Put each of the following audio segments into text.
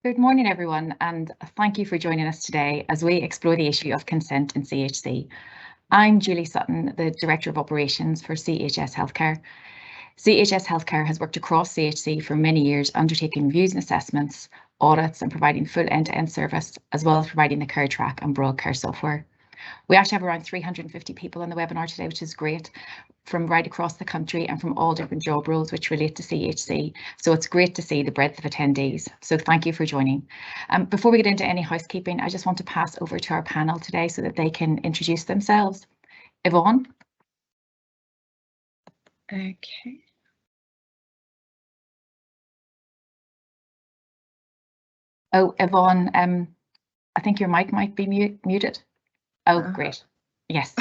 Good morning, everyone, and thank you for joining us today as we explore the issue of consent in CHC. I'm Julie Sutton, the Director of Operations for CHS Healthcare. CHS Healthcare has worked across CHC for many years, undertaking reviews and assessments, audits, and providing full end-to-end service, as well as providing the care track and broad care software. We actually have around 350 people on the webinar today, which is great, from right across the country and from all different job roles which relate to CHC. So it's great to see the breadth of attendees. So thank you for joining. Before we get into any housekeeping, I just want to pass over to our panel today so that they can introduce themselves. Yvonne. Okay. Oh, Yvonne, I think your mic might be muted. Oh, great. Yes.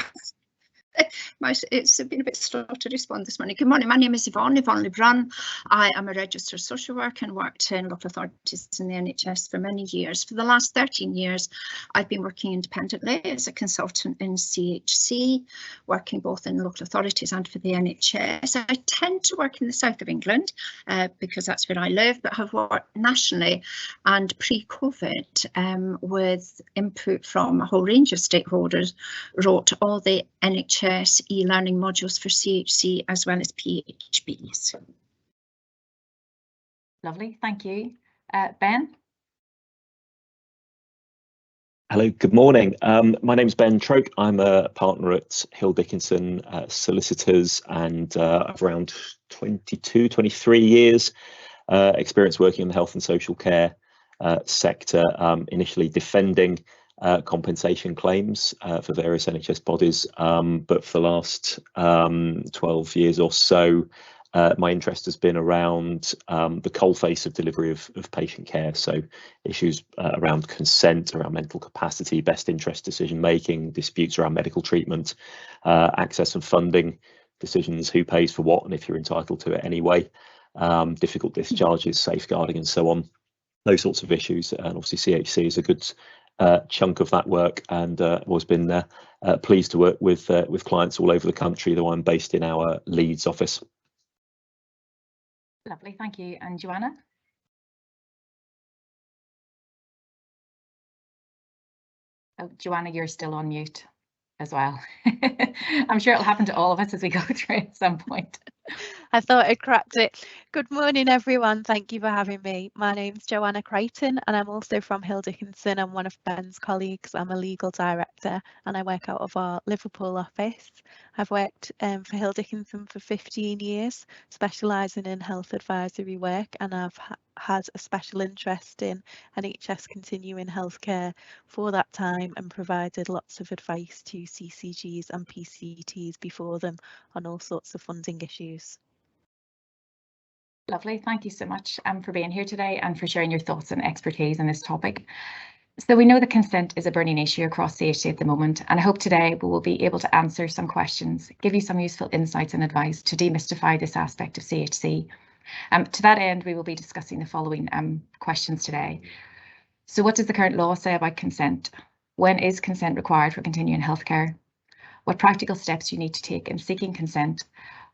It's been a bit slow to respond this morning. Good morning, my name is Yvonne Lebrun. I am a registered social worker and worked in local authorities in the NHS for many years. For the last 13 years, I've been working independently as a consultant in CHC, working both in local authorities and for the NHS. I tend to work in the south of England because that's where I live, but have worked nationally and pre-COVID with input from a whole range of stakeholders, wrote all the NHS e-learning modules for CHC as well as PHBs. Lovely, thank you. Ben? Hello, good morning. My name is Ben Troke. I'm a partner at Hill Dickinson Solicitors, and I've around 22, 23 years experience working in the health and social care sector, initially defending compensation claims for various NHS bodies, but for the last 12 years or so, my interest has been around the coalface of delivery of patient care, so issues around consent, around mental capacity, best interest decision making, disputes around medical treatment, access and funding decisions, who pays for what and if you're entitled to it anyway, difficult discharges, safeguarding and so on, those sorts of issues. And obviously CHC is a good chunk of that work, and always been pleased to work with clients all over the country, though I'm based in our Leeds office. Lovely, thank you. And Joanna? Oh, Joanna, you're still on mute as well. I'm sure it'll happen to all of us as we go through at some point. I thought I cracked it. Good morning, everyone. Thank you for having me. My name's Joanna Creighton, and I'm also from Hill Dickinson. I'm one of Ben's colleagues. I'm a legal director, and I work out of our Liverpool office. I've worked for Hill Dickinson for 15 years, specialising in health advisory work, and I've had a special interest in NHS continuing healthcare for that time and provided lots of advice to CCGs and PCTs before them on all sorts of funding issues. Lovely, thank you so much for being here today and for sharing your thoughts and expertise on this topic. So we know that consent is a burning issue across CHC at the moment, and I hope today we will be able to answer some questions, give you some useful insights and advice to demystify this aspect of CHC. To that end, we will be discussing the following questions today. So what does the current law say about consent? When is consent required for continuing healthcare? What practical steps do you need to take in seeking consent?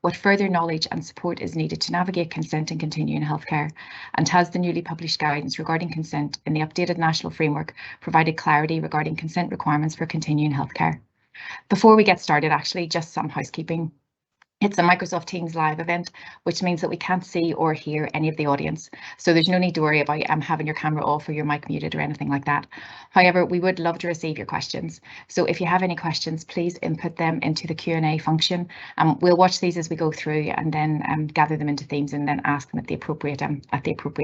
What further knowledge and support is needed to navigate consent and continuing healthcare? And has the newly published guidance regarding consent in the updated national framework provided clarity regarding consent requirements for continuing healthcare? Before we get started, actually, just some housekeeping. It's a Microsoft Teams live event, which means that we can't see or hear any of the audience. So there's no need to worry about having your camera off or your mic muted or anything like that. However, we would love to receive your questions. So if you have any questions, please input them into the Q&A function. We'll watch these as we go through and then gather them into themes and then ask them at the appropriate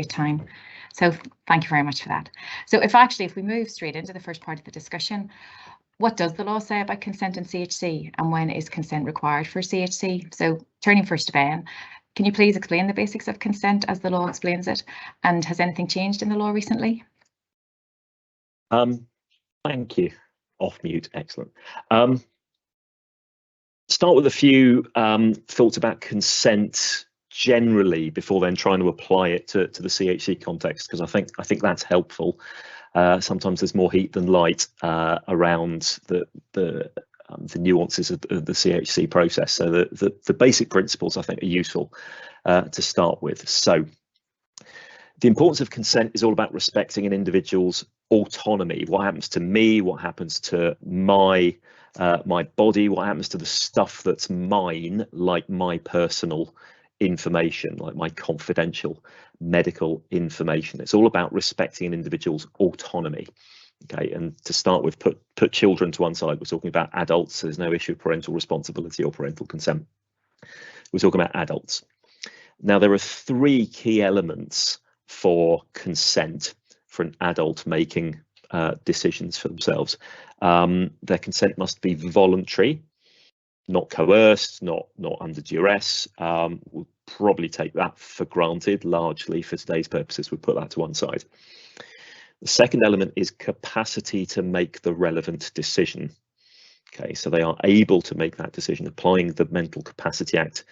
time. So thank you very much for that. So if we move straight into the first part of the discussion, what does the law say about consent in CHC, and when is consent required for CHC? So turning first to Ben, can you please explain the basics of consent as the law explains it, and has anything changed in the law recently? Thank you. Off mute, excellent. Start with a few thoughts about consent generally before then trying to apply it to the CHC context, because I think that's helpful. Sometimes there's more heat than light around the nuances of the CHC process. So the basic principles I think are useful to start with. So The importance of consent is all about respecting an individual's autonomy. What happens to me, what happens to my body, what happens to the stuff that's mine, like my personal information, like my confidential medical information. It's all about respecting an individual's autonomy. Okay, and to start with, put children to one side. We're talking about adults, so there's no issue of parental responsibility or parental consent. We're talking about adults. Now, there are three key elements for consent for an adult making decisions for themselves. Their consent must be voluntary, not coerced, not under duress. We'll probably take that for granted largely for today's purposes. We'll put that to one side. The second element is capacity to make the relevant decision. Okay, so they are able to make that decision, applying the Mental Capacity Act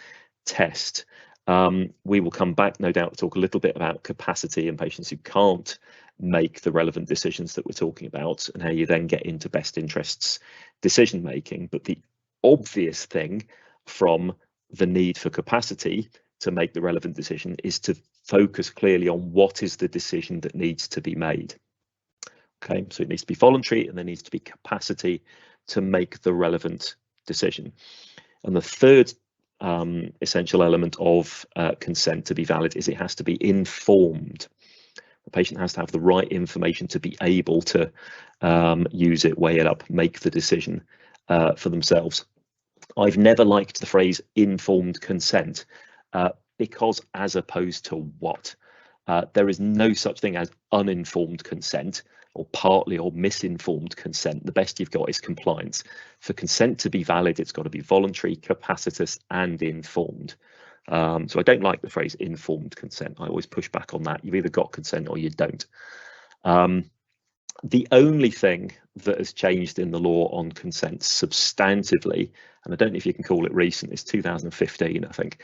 test. We will come back, no doubt, to talk a little bit about capacity in patients who can't make the relevant decisions that we're talking about, and how you then get into best interests decision making. But the obvious thing from the need for capacity to make the relevant decision is to focus clearly on what is the decision that needs to be made. Okay, so it needs to be voluntary, and there needs to be capacity to make the relevant decision. And the third essential element of consent to be valid is it has to be informed. The patient has to have the right information to be able to use it, weigh it up, make the decision for themselves. I've never liked the phrase informed consent because as opposed to what? There is no such thing as uninformed consent or partly or misinformed consent. The best you've got is compliance. For consent to be valid, it's got to be voluntary, capacitous and informed. So I don't like the phrase informed consent. I always push back on that. You've either got consent or you don't. The only thing that has changed in the law on consent substantively, and I don't know if you can call it recent, it's 2015, I think,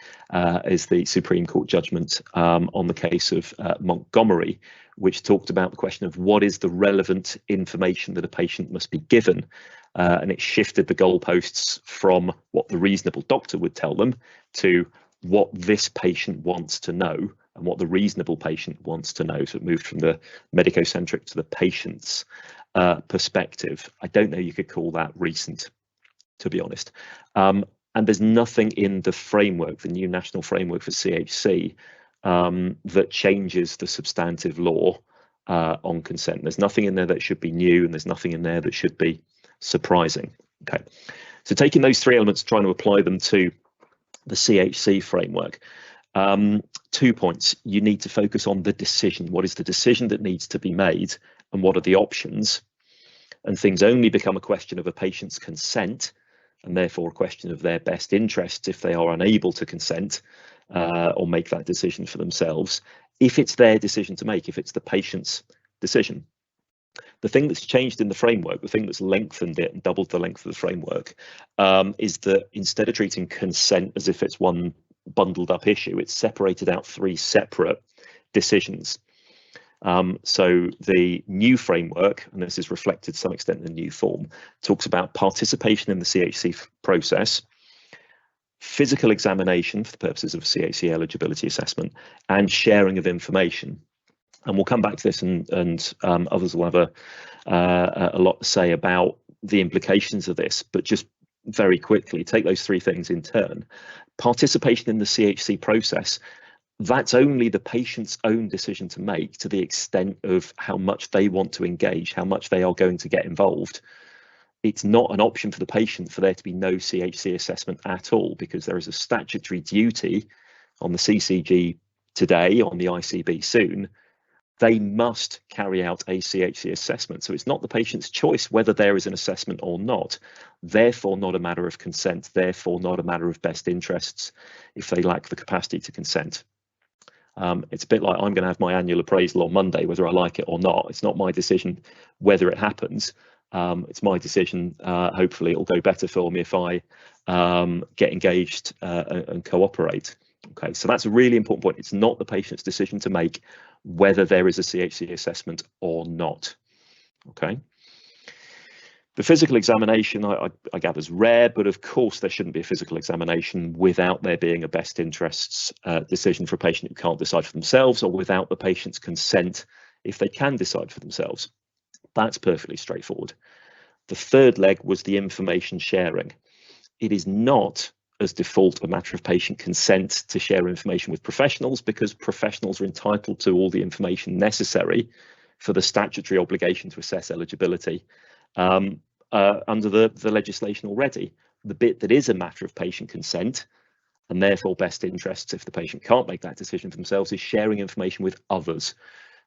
is the Supreme Court judgment on the case of Montgomery, which talked about the question of what is the relevant information that a patient must be given. And it shifted the goalposts from what the reasonable doctor would tell them to what this patient wants to know and what the reasonable patient wants to know. So it moved from the medico-centric to the patient's perspective. I don't know you could call that recent, to be honest. And there's nothing in the framework, the new national framework for CHC, that changes the substantive law on consent. There's nothing in there that should be new, and there's nothing in there that should be surprising. Okay, so taking those three elements, trying to apply them to the CHC framework. 2 points. You need to focus on the decision. What is the decision that needs to be made, and what are the options? And things only become a question of a patient's consent, and therefore a question of their best interests if they are unable to consent or make that decision for themselves, if it's their decision to make, if it's the patient's decision. The thing that's changed in the framework, the thing that's lengthened it and doubled the length of the framework, is that instead of treating consent as if it's one bundled up issue, it's separated out three separate decisions. So the new framework, and this is reflected to some extent in the new form, talks about participation in the CHC process, physical examination for the purposes of CHC eligibility assessment, and sharing of information. And we'll come back to this, and others will have a lot to say about the implications of this, but just very quickly take those three things in turn. Participation in the CHC process, that's only the patient's own decision to make to the extent of how much they want to engage, how much they are going to get involved. It's not an option for the patient for there to be no CHC assessment at all, because there is a statutory duty on the CCG today, on the ICB soon. They must carry out a CHC assessment. So it's not the patient's choice whether there is an assessment or not, therefore not a matter of consent, therefore not a matter of best interests if they lack the capacity to consent. It's a bit like I'm going to have my annual appraisal on Monday, whether I like it or not. It's not my decision whether it happens. It's my decision. Hopefully it'll go better for me if I get engaged and cooperate. Okay, so that's a really important point. It's not the patient's decision to make whether there is a CHC assessment or not. Okay. The physical examination I gather is rare, but of course there shouldn't be a physical examination without there being a best interests decision for a patient who can't decide for themselves, or without the patient's consent if they can decide for themselves. That's perfectly straightforward. The third leg was the information sharing. It is not, as default, a matter of patient consent to share information with professionals, because professionals are entitled to all the information necessary for the statutory obligation to assess eligibility under the legislation already. The bit that is a matter of patient consent, and therefore best interests if the patient can't make that decision for themselves, is sharing information with others,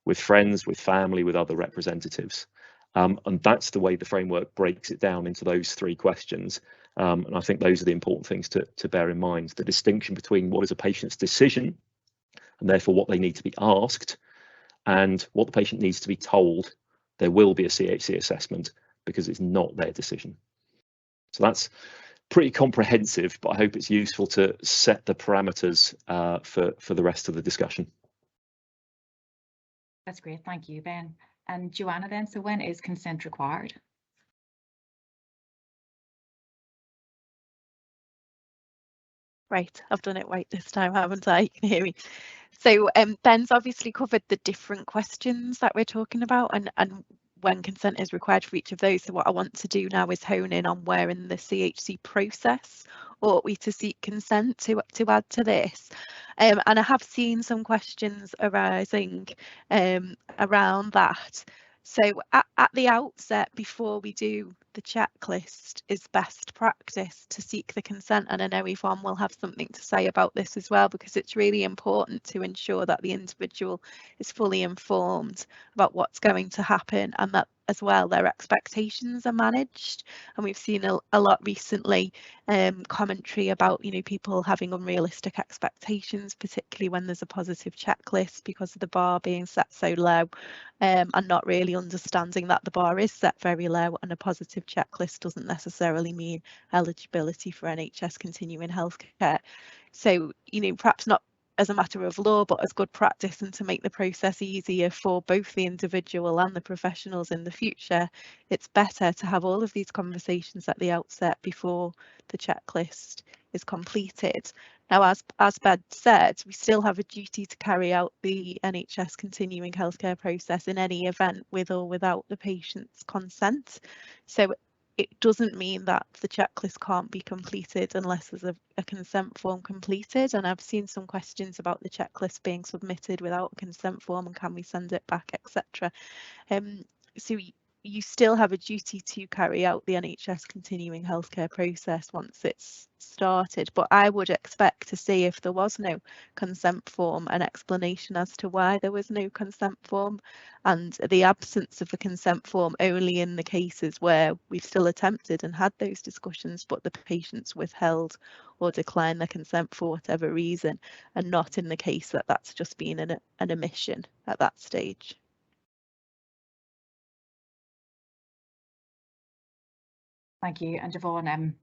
with friends, with family, with other representatives. And that's the way the framework breaks it down into those three questions. And I think those are the important things to bear in mind. The distinction between what is a patient's decision, and therefore what they need to be asked, and what the patient needs to be told there will be a CHC assessment, because it's not their decision. So that's pretty comprehensive, but I hope it's useful to set the parameters for the rest of the discussion. That's great, thank you, Ben. And Joanna then, so when is consent required? Right, I've done it right this time, haven't I? You can hear me. So Ben's obviously covered the different questions that we're talking about, and when consent is required for each of those. So what I want to do now is hone in on where in the CHC process ought we to seek consent to add to this. And I have seen some questions arising around that. So at the outset, before we do the checklist, is best practice to seek the consent, and I know Yvonne will have something to say about this as well, because it's really important to ensure that the individual is fully informed about what's going to happen, and that as well their expectations are managed. And we've seen a lot recently commentary about, you know, people having unrealistic expectations, particularly when there's a positive checklist, because of the bar being set so low, and not really understanding that the bar is set very low, and a positive checklist doesn't necessarily mean eligibility for NHS continuing healthcare. So, you know, perhaps not as a matter of law, but as good practice, and to make the process easier for both the individual and the professionals in the future, it's better to have all of these conversations at the outset before the checklist is completed. Now, as Ben said, we still have a duty to carry out the NHS continuing healthcare process in any event, with or without the patient's consent. So it doesn't mean that the checklist can't be completed unless there's a consent form completed. And I've seen some questions about the checklist being submitted without a consent form, and can we send it back, etc. So you still have a duty to carry out the NHS continuing healthcare process once it's started, but I would expect to see, if there was no consent form, an explanation as to why there was no consent form, and the absence of a consent form only in the cases where we've still attempted and had those discussions, but the patient's withheld or declined their consent for whatever reason, and not in the case that that's just been an omission at that stage. Thank you. And Yvonne,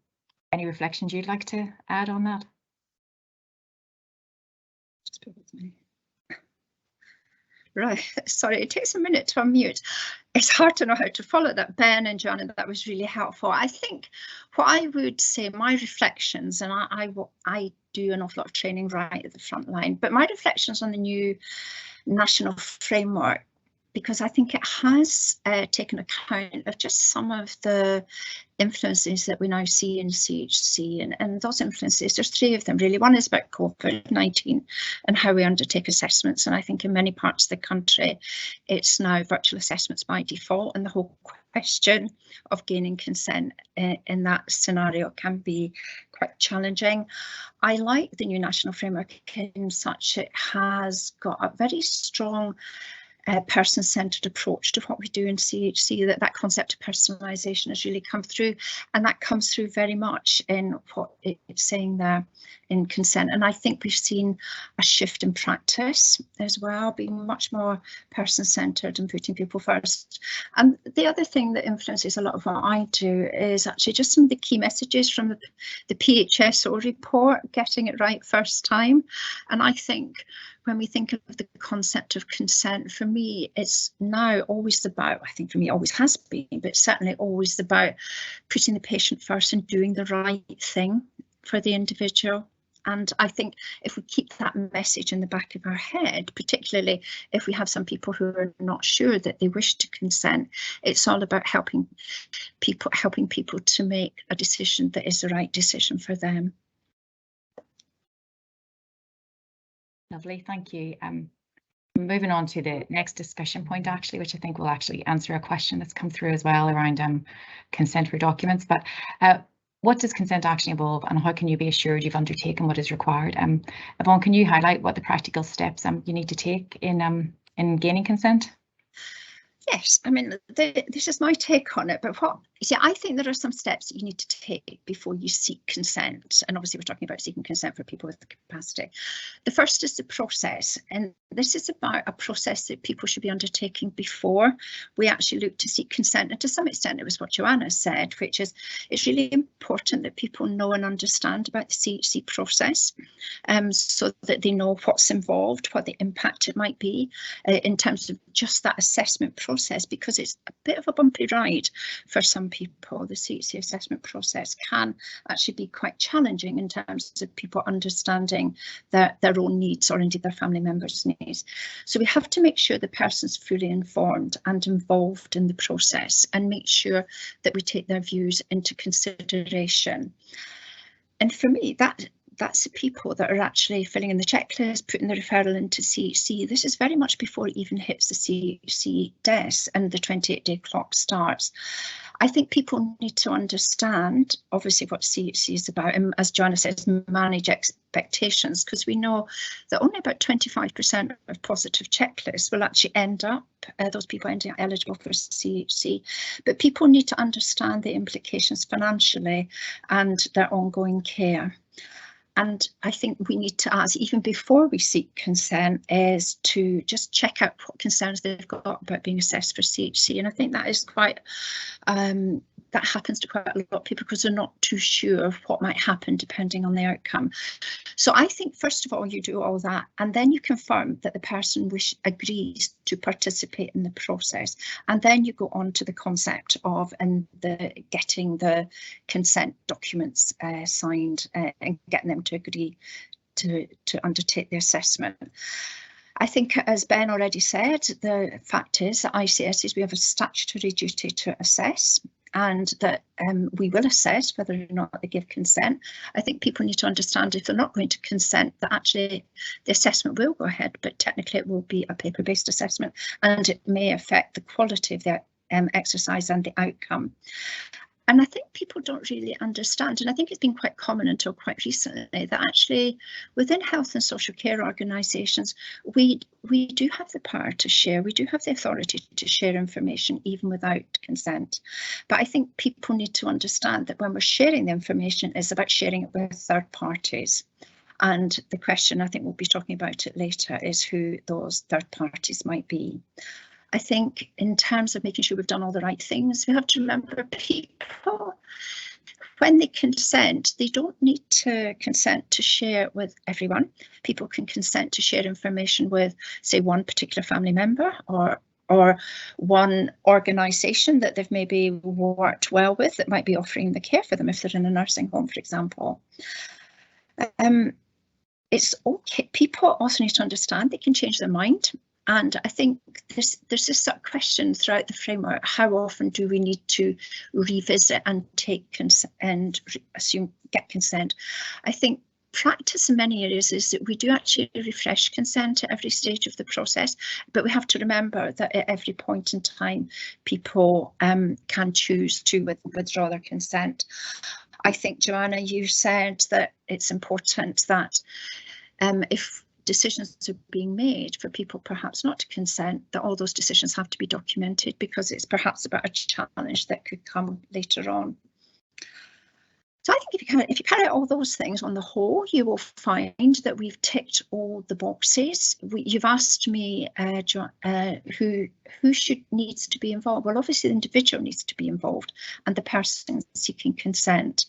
any reflections you'd like to add on that? Just bear with me. Right, sorry, it takes a minute to unmute. It's hard to know how to follow that, Ben and John, and that was really helpful. I think what I would say, my reflections, and I do an awful lot of training right at the front line, but my reflections on the new national framework, because I think it has taken account of just some of the influences that we now see in CHC, and those influences, there's three of them really. One is about COVID-19 and how we undertake assessments, and I think in many parts of the country it's now virtual assessments by default, and the whole question of gaining consent in that scenario can be quite challenging. I like the new national framework in such it has got a very strong person-centred approach to what we do in CHC, that concept of personalisation has really come through, and that comes through very much in what it's saying there in consent. And I think we've seen a shift in practice as well, being much more person-centred and putting people first. And the other thing that influences a lot of what I do is actually just some of the key messages from the PHSO report, getting it right first time. And I think when we think of the concept of consent, for me, it's now always about, I think for me always has been, but certainly always about putting the patient first and doing the right thing for the individual. And I think if we keep that message in the back of our head, particularly if we have some people who are not sure that they wish to consent, it's all about helping people to make a decision that is the right decision for them. Lovely, thank you. Moving on to the next discussion point, actually, which I think will actually answer a question that's come through as well around consent for documents. But what does consent actually involve, and how can you be assured you've undertaken what is required? Yvonne, can you highlight what the practical steps you need to take in gaining consent? Yes, I mean, this is my take on it, but I think there are some steps that you need to take before you seek consent. And obviously we're talking about seeking consent for people with capacity. The first is the process, and this is about a process that people should be undertaking before we actually look to seek consent. And to some extent it was what Joanna said, which is it's really important that people know and understand about the CHC process, so that they know what's involved, what the impact it might be in terms of just that assessment process, because it's a bit of a bumpy ride for some people. The CHC assessment process can actually be quite challenging in terms of people understanding their own needs, or indeed their family members' needs. So we have to make sure the person's fully informed and involved in the process, and make sure that we take their views into consideration. And for me, that's the people that are actually filling in the checklist, putting the referral into CHC. This is very much before it even hits the CHC desk and the 28-day clock starts. I think people need to understand, obviously, what CHC is about, and as Joanna says, manage expectations, because we know that only about 25% of positive checklists will actually end up, those people ending up eligible for CHC. But people need to understand the implications financially and their ongoing care. And I think we need to ask, even before we seek consent, is to just check out what concerns they've got about being assessed for CHC. And I think that is quite, that happens to quite a lot of people, because they're not too sure of what might happen depending on the outcome. So I think, first of all, you do all that, and then you confirm that the person agrees to participate in the process. And then you go on to the concept of getting the consent documents signed and getting them to agree to undertake the assessment. I think, as Ben already said, the fact is that ICSs, we have a statutory duty to assess, and that we will assess whether or not they give consent. I think people need to understand, if they're not going to consent, that actually the assessment will go ahead, but technically it will be a paper-based assessment, and it may affect the quality of the exercise and the outcome. And I think people don't really understand, and I think it's been quite common until quite recently, that actually within health and social care organisations, we do have the power to share, we do have the authority to share information even without consent. But I think people need to understand that when we're sharing the information, it's about sharing it with third parties. And the question, I think we'll be talking about it later, is who those third parties might be. I think in terms of making sure we've done all the right things, we have to remember people, when they consent, they don't need to consent to share with everyone. People can consent to share information with, say, one particular family member or one organisation that they've maybe worked well with that might be offering the care for them if they're in a nursing home, for example. It's okay. People also need to understand they can change their mind. And I think there's this sort of question throughout the framework: how often do we need to revisit and take consent and get consent? I think practice in many areas is that we do actually refresh consent at every stage of the process, but we have to remember that at every point in time, people can choose to withdraw their consent. I think, Joanna, you said that it's important that if decisions are being made for people perhaps not to consent, that all those decisions have to be documented, because it's perhaps about a challenge that could come later on. So I think if you carry out all those things on the whole, you will find that we've ticked all the boxes. You've asked me, John, who needs to be involved. Well, obviously the individual needs to be involved, and the person seeking consent,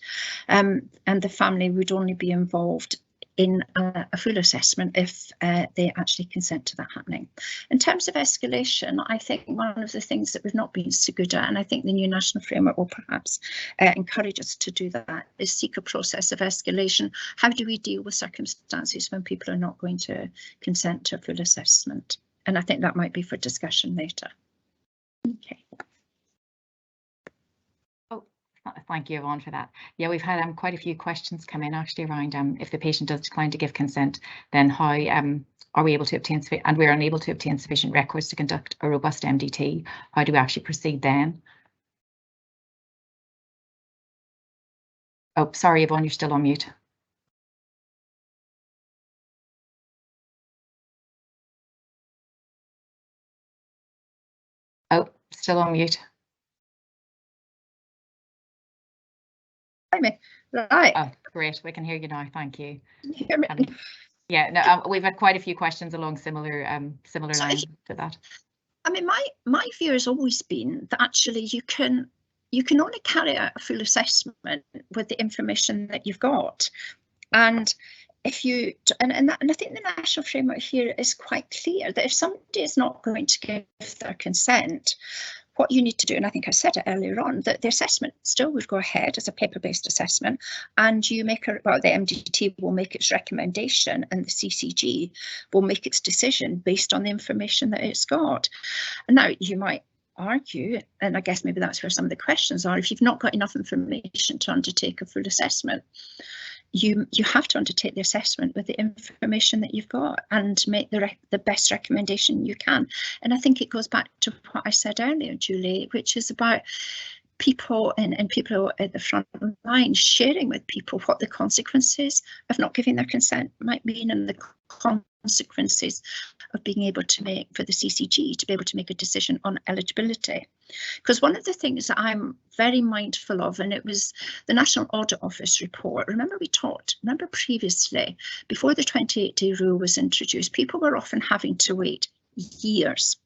and the family would only be involved in a full assessment if they actually consent to that happening. In terms of escalation, I think one of the things that we've not been so good at, and I think the new national framework will perhaps encourage us to do that, is seek a process of escalation. How do we deal with circumstances when people are not going to consent to a full assessment? And I think that might be for discussion later. Okay. Thank you, Yvonne, for that. Yeah, we've had quite a few questions come in actually around if the patient does decline to give consent, then how are we able to obtain, and we're unable to obtain sufficient records to conduct a robust MDT, how do we actually proceed then? Oh, sorry, Yvonne, you're still on mute. Oh, still on mute. Right. Oh, great. We can hear you now. Thank you. Can you hear me? Yeah, no, we've had quite a few questions along similar lines to that. I mean, my view has always been that actually you can only carry out a full assessment with the information that you've got, and if you and I think the national framework here is quite clear that if somebody is not going to give their consent, what you need to do, and I think I said it earlier on, that the assessment still would go ahead as a paper-based assessment, and you make the MDT will make its recommendation and the CCG will make its decision based on the information that it's got. And now you might argue, and I guess maybe that's where some of the questions are, if you've not got enough information to undertake a full assessment, you have to undertake the assessment with the information that you've got and make the best recommendation you can. And I think it goes back to what I said earlier, Julie, which is about people and people at the front line sharing with people what the consequences of not giving their consent might mean, and the consequences of being able to make, for the CCG to be able to make a decision on eligibility. Because one of the things that I'm very mindful of, and it was the National Audit Office report, remember previously, before the 28-day rule was introduced, people were often having to wait years.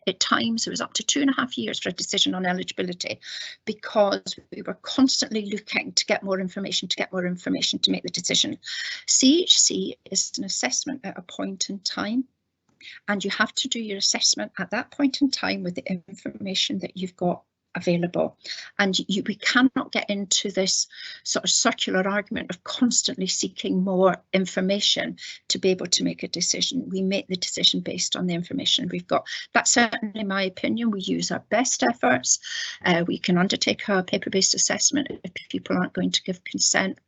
At times, it was up to 2.5 years for a decision on eligibility, because we were constantly looking to get more information, to make the decision. CHC is an assessment at a point in time, and you have to do your assessment at that point in time with the information that you've got available. And we cannot get into this sort of circular argument of constantly seeking more information to be able to make a decision. We make the decision based on the information we've got. That's certainly my opinion. We use our best efforts. We can undertake a paper-based assessment if people aren't going to give consent.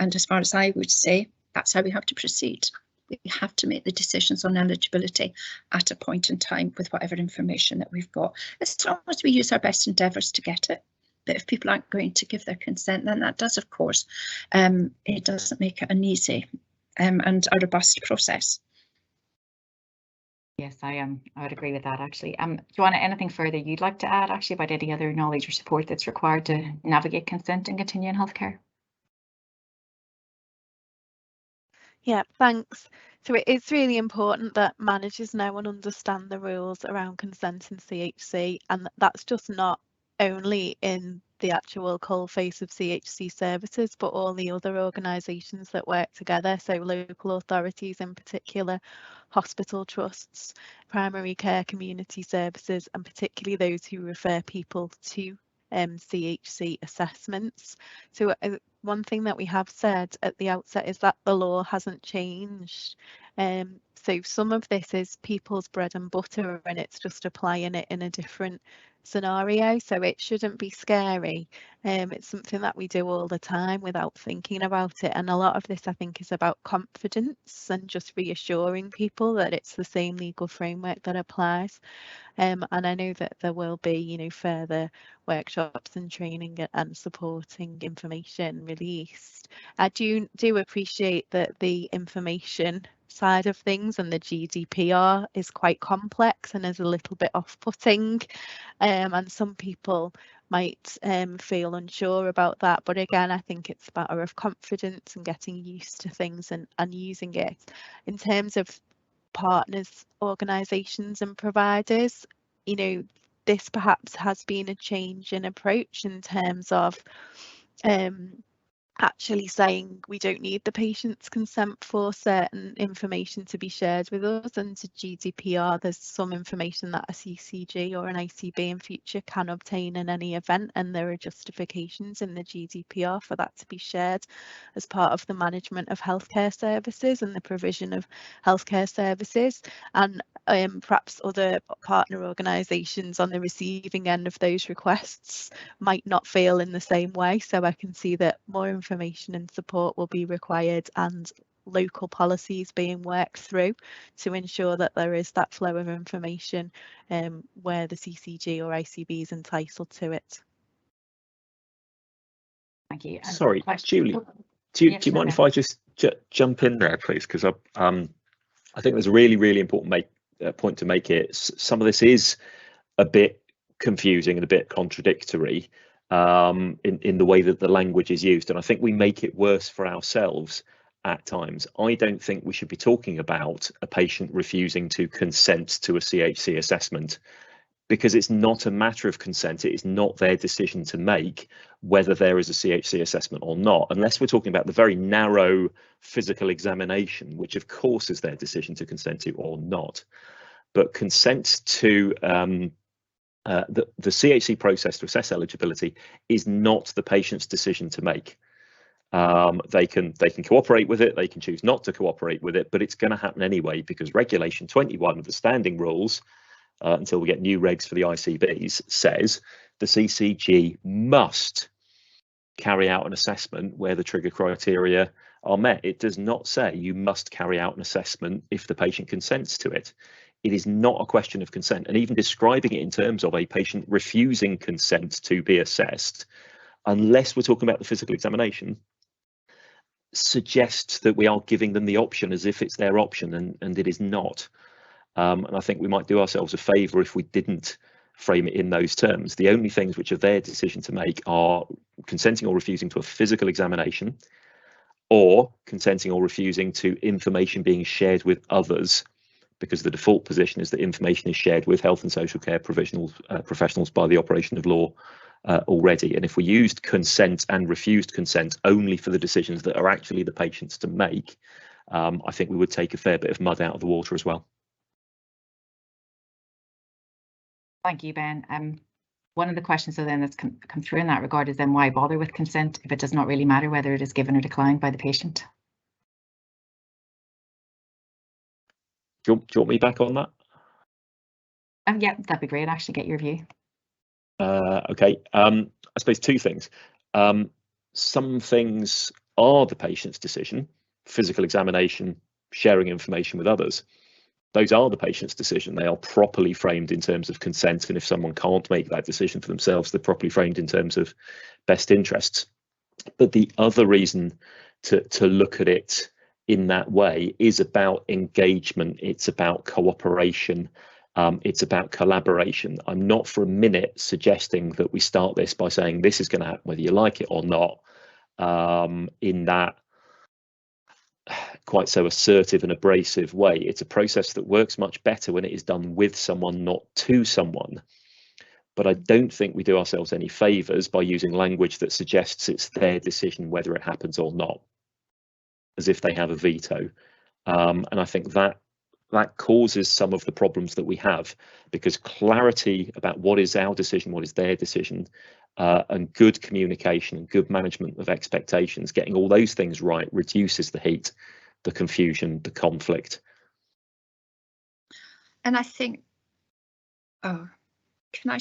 And as far as I would say, that's how we have to proceed. We have to make the decisions on eligibility at a point in time with whatever information that we've got, as long as we use our best endeavours to get it. But if people aren't going to give their consent, then that does, of course, it doesn't make it an easy and a robust process. Yes, I would agree with that, actually. Joanna, anything further you'd like to add, actually, about any other knowledge or support that's required to navigate consent and continuing healthcare? Yeah, thanks. So it's really important that managers know and understand the rules around consent in CHC, and that's just not only in the actual coalface of CHC services, but all the other organisations that work together, so local authorities in particular, hospital trusts, primary care community services, and particularly those who refer people to CHC assessments. So one thing that we have said at the outset is that the law hasn't changed. So some of this is people's bread and butter, and it's just applying it in a different scenario. So it shouldn't be scary. It's something that we do all the time without thinking about it. And a lot of this, I think, is about confidence and just reassuring people that it's the same legal framework that applies. And I know that there will be, you know, further workshops and training and supporting information released. I do appreciate that the information side of things and the GDPR is quite complex and is a little bit off-putting, and some people might feel unsure about that, but again, I think it's a matter of confidence and getting used to things and using it. In terms of partners, organisations and providers, you know, this perhaps has been a change in approach in terms of actually saying we don't need the patient's consent for certain information to be shared with us. And to GDPR, there's some information that a CCG or an ICB in future can obtain in any event, and there are justifications in the GDPR for that to be shared as part of the management of healthcare services and the provision of healthcare services. And perhaps other partner organisations on the receiving end of those requests might not feel in the same way. So I can see that more information and support will be required, and local policies being worked through to ensure that there is that flow of information where the CCG or ICB is entitled to it. Thank you. And Sorry, Julie, do you mind if I just jump in there, please? Because I think there's a really important point to make here. Some of this is a bit confusing and a bit contradictory in the way that the language is used, and I think we make it worse for ourselves at times. I don't think we should be talking about a patient refusing to consent to a CHC assessment, because it's not a matter of consent. It is not their decision to make whether there is a CHC assessment or not, unless we're talking about the very narrow physical examination, which of course is their decision to consent to or not. But consent to the CHC process to assess eligibility is not the patient's decision to make. They can cooperate with it, they can choose not to cooperate with it, but it's going to happen anyway, because Regulation 21 of the standing rules, until we get new regs for the ICBs, says the CCG must carry out an assessment where the trigger criteria are met. It does not say you must carry out an assessment if the patient consents to it. It is not a question of consent, and even describing it in terms of a patient refusing consent to be assessed, unless we're talking about the physical examination, suggests that we are giving them the option as if it's their option, and it is not. And I think we might do ourselves a favour if we didn't frame it in those terms. The only things which are their decision to make are consenting or refusing to a physical examination, or consenting or refusing to information being shared with others, because the default position is that information is shared with health and social care professionals by the operation of law already. And if we used consent and refused consent only for the decisions that are actually the patient's to make, I think we would take a fair bit of mud out of the water as well. Thank you, Ben. One of the questions then that's come through in that regard is then why bother with consent if it does not really matter whether it is given or declined by the patient? Do you want me back on that? Yeah, that'd be great. Actually, get your view. Okay. I suppose two things. Some things are the patient's decision. Physical examination, sharing information with others. Those are the patient's decision. They are properly framed in terms of consent, and if someone can't make that decision for themselves, they're properly framed in terms of best interests. But the other reason to look at it in that way is about engagement. It's about cooperation. It's about collaboration. I'm not for a minute suggesting that we start this by saying this is going to happen whether you like it or not, in that quite so assertive and abrasive way. It's a process that works much better when it is done with someone, not to someone. But I don't think we do ourselves any favours by using language that suggests it's their decision whether it happens or not, as if they have a veto. And I think that causes some of the problems that we have, because clarity about what is our decision, what is their decision, and good communication and good management of expectations, getting all those things right, reduces the heat, the confusion, the conflict. And I think, can I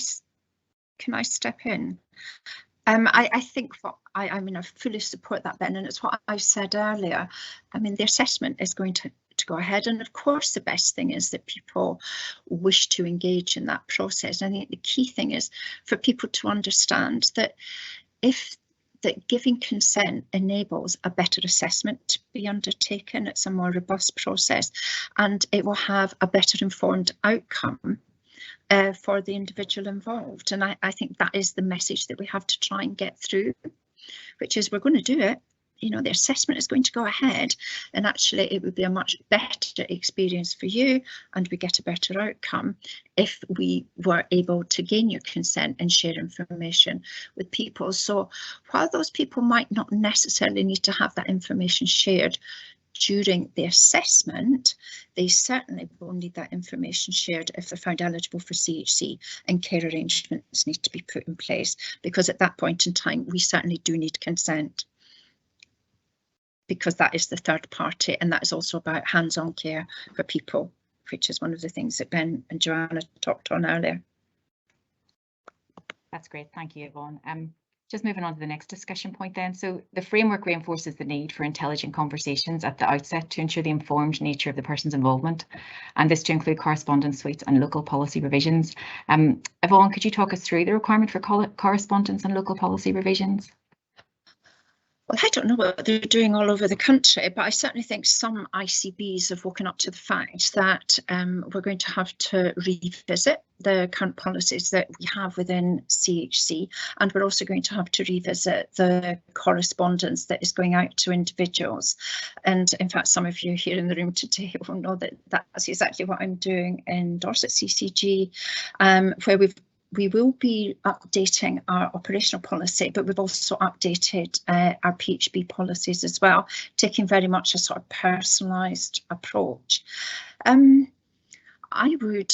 step in? I think I mean, I fully support that, Ben, and it's what I said earlier. I mean, the assessment is going to go ahead, and of course the best thing is that people wish to engage in that process. I think the key thing is for people to understand that giving consent enables a better assessment to be undertaken. It's a more robust process, and it will have a better informed outcome for the individual involved. And I think that is the message that we have to try and get through, which is we're going to do it. the assessment is going to go ahead, and actually it would be a much better experience for you, and we get a better outcome if we were able to gain your consent and share information with people. So while those people might not necessarily need to have that information shared during the assessment, they certainly will need that information shared if they're found eligible for CHC, and care arrangements need to be put in place, because at that point in time we certainly do need consent, because that is the third party, and that is also about hands-on care for people, which is one of the things that Ben and Joanna talked on earlier. That's great, thank you, Yvonne. Just moving on to the next discussion point then. So the framework reinforces the need for intelligent conversations at the outset to ensure the informed nature of the person's involvement, and this to include correspondence suites and local policy revisions. Yvonne, could you talk us through the requirement for correspondence and local policy revisions? Well, I don't know what they're doing all over the country, but I certainly think some ICBs have woken up to the fact that we're going to have to revisit the current policies that we have within CHC, and we're also going to have to revisit the correspondence that is going out to individuals. And in fact, some of you here in the room today will know that that's exactly what I'm doing in Dorset CCG, where we will be updating our operational policy, but we've also updated our PHB policies as well, taking very much a sort of personalised approach. I would,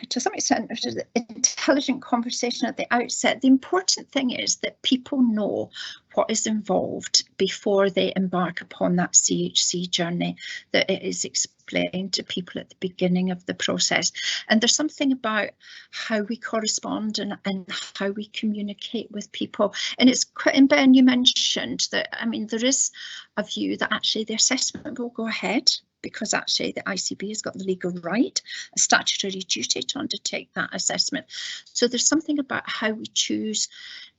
to some extent, the intelligent conversation at the outset. The important thing is that people know what is involved before they embark upon that CHC journey, that it is explained to people at the beginning of the process. And there's something about how we correspond and how we communicate with people. And it's quite, and Ben, you mentioned that, I mean, there is a view that actually the assessment will go ahead, because actually the ICB has got the legal right, a statutory duty to undertake that assessment. So there's something about how we choose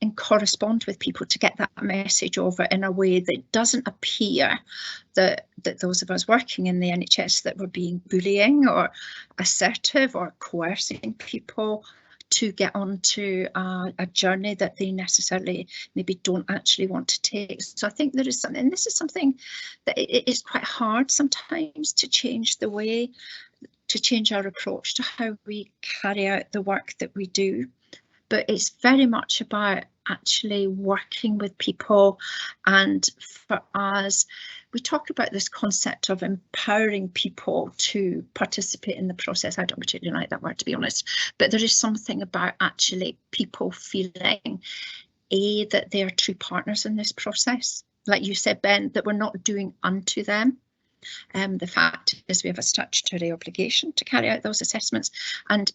and correspond with people to get that message over in a way that doesn't appear that those of us working in the NHS that we're being bullying or assertive or coercing people to get onto a journey that they necessarily maybe don't actually want to take. So I think there is something, and this is something that it is quite hard sometimes to change the way, to change our approach to how we carry out the work that we do. But it's very much about actually working with people, and for us, we talk about this concept of empowering people to participate in the process. I don't particularly like that word, to be honest, but there is something about actually people feeling that they are true partners in this process. Like you said, Ben, that we're not doing unto them. The fact is we have a statutory obligation to carry out those assessments, and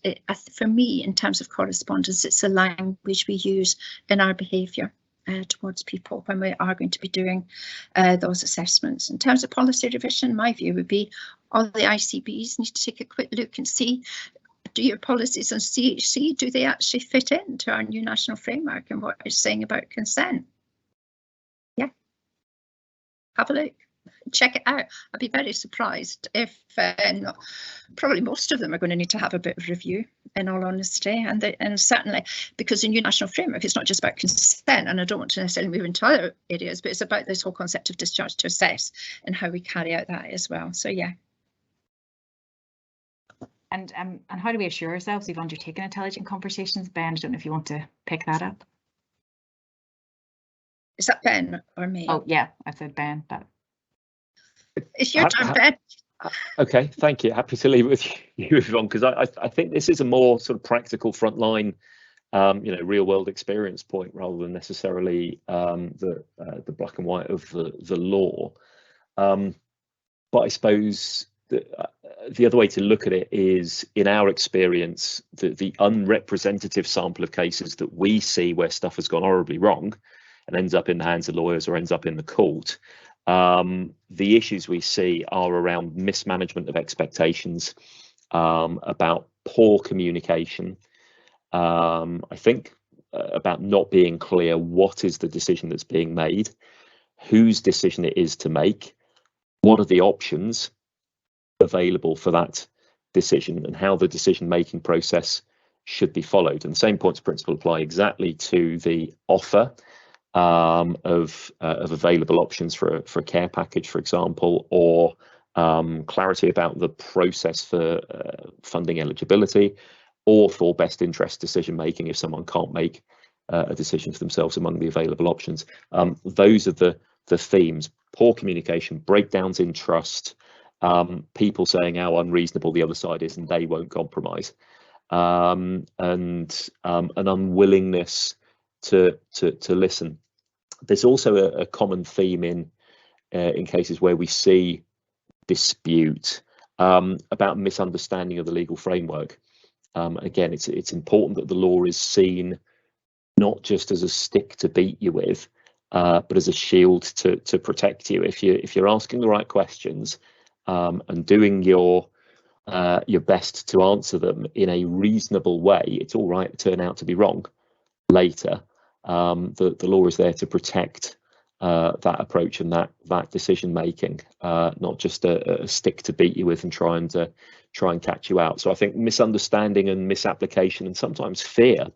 for me, in terms of correspondence, it's the language we use in our behaviour towards people when we are going to be doing those assessments. In terms of policy revision, my view would be all the ICBs need to take a quick look and see, do your policies on CHC, do they actually fit into our new national framework and what it's saying about consent? Yeah, have a look. Check it out. I'd be very surprised if not, probably most of them are going to need to have a bit of review, in all honesty, and certainly because the new national framework is not just about consent, and I don't want to necessarily move into other areas, but it's about this whole concept of discharge to assess and how we carry out that as well. So yeah. And how do we assure ourselves we've undertaken intelligent conversations? Ben, I don't know if you want to pick that up. Is that Ben or me? Oh yeah, I said Ben, but it's your turn, Ben. Okay, thank you. Happy to leave it with you, Yvonne, because I think this is a more sort of practical frontline, real world experience point rather than necessarily the black and white of the law. But I suppose the other way to look at it is, in our experience, the unrepresentative sample of cases that we see where stuff has gone horribly wrong and ends up in the hands of lawyers or ends up in the court. The issues we see are around mismanagement of expectations, about poor communication, I think about not being clear what is the decision that's being made, whose decision it is to make, what are the options available for that decision, and how the decision making process should be followed. And the same points of principle apply exactly to the offer of available options for a care package, for example, or clarity about the process for funding eligibility, or for best interest decision making if someone can't make a decision for themselves among the available options. Those are the themes: poor communication, breakdowns in trust, people saying how unreasonable the other side is and they won't compromise, and an unwillingness to listen. There's also a common theme in cases where we see dispute about misunderstanding of the legal framework. Again, it's important that the law is seen not just as a stick to beat you with, but as a shield to protect you. If you're asking the right questions and doing your best to answer them in a reasonable way, it's all right to turn out to be wrong later. The law is there to protect that approach and that decision making, not just a stick to beat you with and try and catch you out. So I think misunderstanding and misapplication and sometimes fear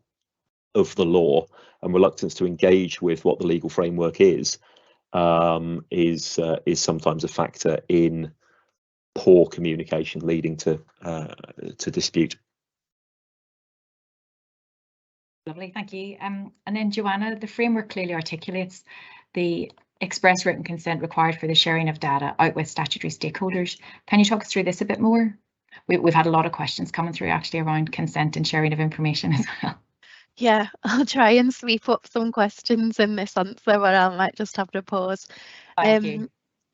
of the law and reluctance to engage with what the legal framework is sometimes a factor in poor communication leading to dispute. Lovely, thank you. And then Joanna, the framework clearly articulates the express written consent required for the sharing of data out with statutory stakeholders. Can you talk us through this a bit more? We've had a lot of questions coming through actually around consent and sharing of information as well. Yeah, I'll try and sweep up some questions in this answer, but I might just have to pause. Thank you.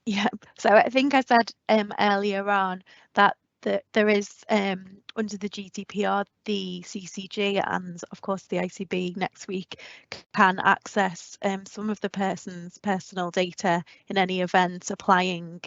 Yeah, so I think I said earlier on that there is under the GDPR, the CCG and of course the ICB next week can access some of the person's personal data in any event, applying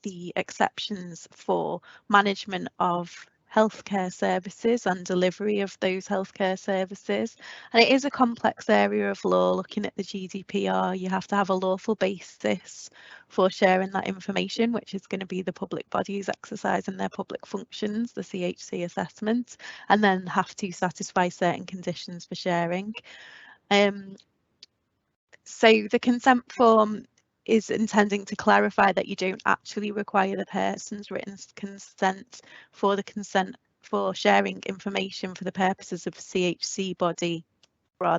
the exceptions for management of healthcare services and delivery of those healthcare services. And it is a complex area of law. Looking at the GDPR, you have to have a lawful basis for sharing that information, which is going to be the public bodies exercising their public functions, the CHC assessment, and then have to satisfy certain conditions for sharing. So the consent form is intending to clarify that you don't actually require the person's written consent for the consent for sharing information for the purposes of CHC body, a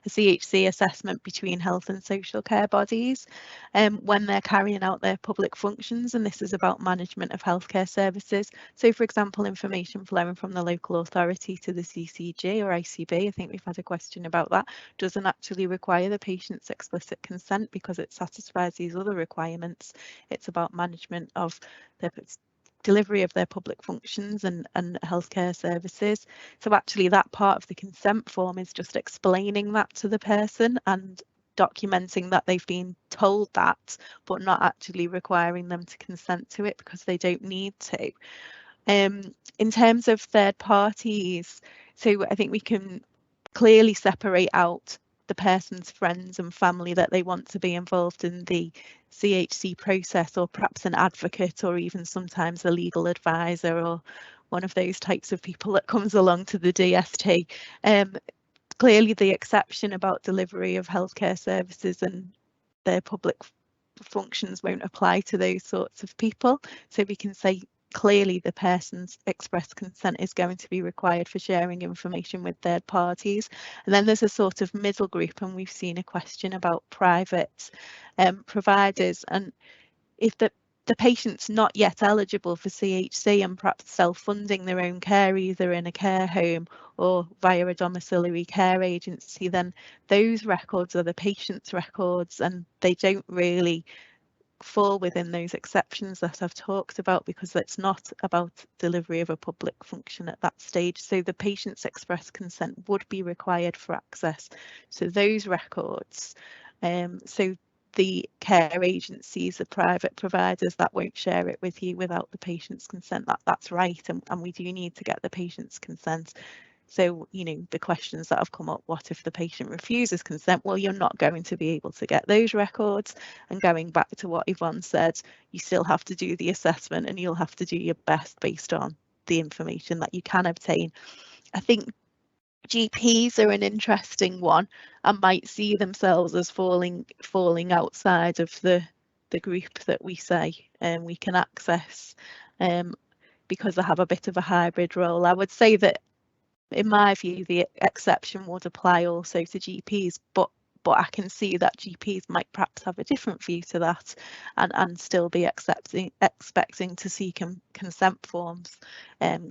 CHC assessment between health and social care bodies when they're carrying out their public functions, and this is about management of healthcare services. So for example, information flowing from the local authority to the CCG or ICB, I think we've had a question about that, doesn't actually require the patient's explicit consent because it satisfies these other requirements. It's about management of the delivery of their public functions and healthcare services. So actually that part of the consent form is just explaining that to the person and documenting that they've been told that, but not actually requiring them to consent to it because they don't need to. In terms of third parties, so I think we can clearly separate out the person's friends and family that they want to be involved in the CHC process, or perhaps an advocate, or even sometimes a legal advisor, or one of those types of people that comes along to the DST. Clearly the exception about delivery of healthcare services and their public functions won't apply to those sorts of people. So we can say clearly the person's express consent is going to be required for sharing information with third parties. And then there's a sort of middle group, and we've seen a question about private providers, and if the patient's not yet eligible for CHC and perhaps self-funding their own care either in a care home or via a domiciliary care agency, then those records are the patient's records and they don't really fall within those exceptions that I've talked about, because it's not about delivery of a public function at that stage. So the patient's express consent would be required for access to those records. So the care agencies, the private providers, that won't share it with you without the patient's consent. That's right, and we do need to get the patient's consent. So, you know, the questions that have come up, what if the patient refuses consent? Well, you're not going to be able to get those records. And going back to what Yvonne said, you still have to do the assessment and you'll have to do your best based on the information that you can obtain. I think GPs are an interesting one and might see themselves as falling outside of the group that we say we can access because they have a bit of a hybrid role. I would say that in my view the exception would apply also to GPs, but I can see that GPs might perhaps have a different view to that and still be expecting to see consent forms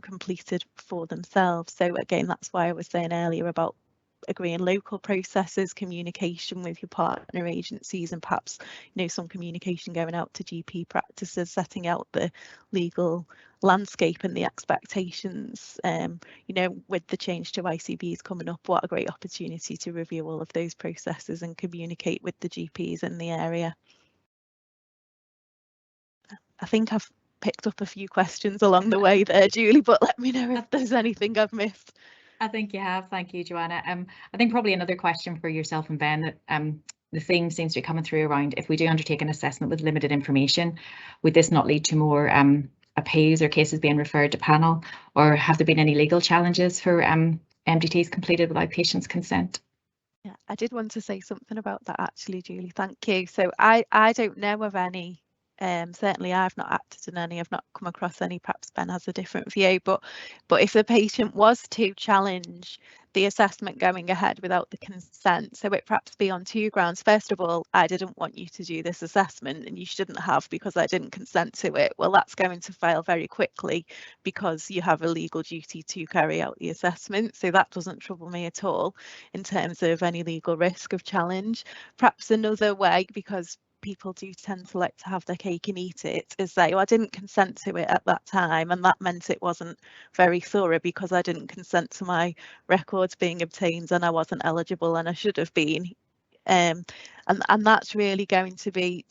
completed for themselves. So again, that's why I was saying earlier about agreeing local processes, communication with your partner agencies, and perhaps some communication going out to GP practices, setting out the legal landscape and the expectations. With the change to ICBs coming up, what a great opportunity to review all of those processes and communicate with the GPs in the area. I think I've picked up a few questions along the way there, Julie, but let me know if there's anything I've missed. I think you have. Thank you, Joanna. I think probably another question for yourself and Ben, that the theme seems to be coming through around, if we do undertake an assessment with limited information, would this not lead to more appeals or cases being referred to panel, or have there been any legal challenges for MDTs completed without patients' consent? Yeah, I did want to say something about that actually, Julie. Thank you. So I don't know of any. Certainly I've not acted in any, I've not come across any, perhaps Ben has a different view, but if the patient was to challenge the assessment going ahead without the consent, so it perhaps be on two grounds. First of all, I didn't want you to do this assessment and you shouldn't have because I didn't consent to it. Well, that's going to fail very quickly because you have a legal duty to carry out the assessment. So that doesn't trouble me at all in terms of any legal risk of challenge. Perhaps another way, because people do tend to like to have their cake and eat it, is say, oh, I didn't consent to it at that time and that meant it wasn't very thorough because I didn't consent to my records being obtained and I wasn't eligible and I should have been. And that's really going to be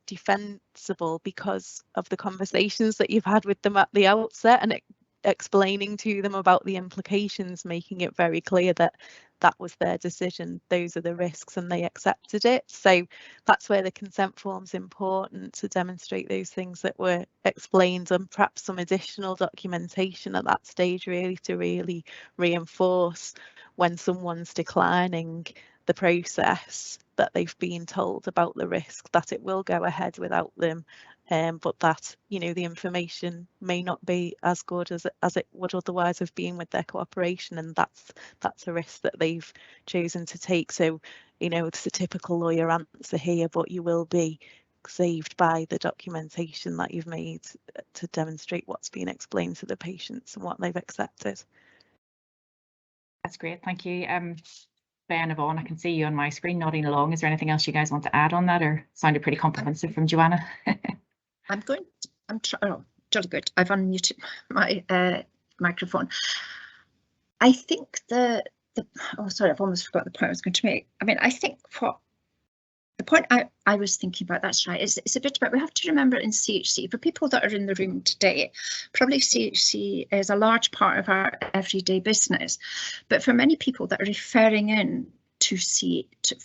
defensible because of the conversations that you've had with them at the outset and explaining to them about the implications, making it very clear that that was their decision, those are the risks, and they accepted it. So that's where the consent form's important, to demonstrate those things that were explained, and perhaps some additional documentation at that stage really to really reinforce when someone's declining the process that they've been told about the risk, that it will go ahead without them, but that the information may not be as good as it would otherwise have been with their cooperation, and that's a risk that they've chosen to take. So it's a typical lawyer answer here, but you will be saved by the documentation that you've made to demonstrate what's been explained to the patients and what they've accepted. That's great, thank you. Ben, Yvonne, I can see you on my screen nodding along. Is there anything else you guys want to add on that, or sounded pretty comprehensive from Joanna? I'm jolly good. I've unmuted my microphone. I think oh, sorry, I've almost forgot the point I was going to make. I mean, I think the point I was thinking about, that's right, it's a bit about, we have to remember in CHC, for people that are in the room today, probably CHC is a large part of our everyday business, but for many people that are referring in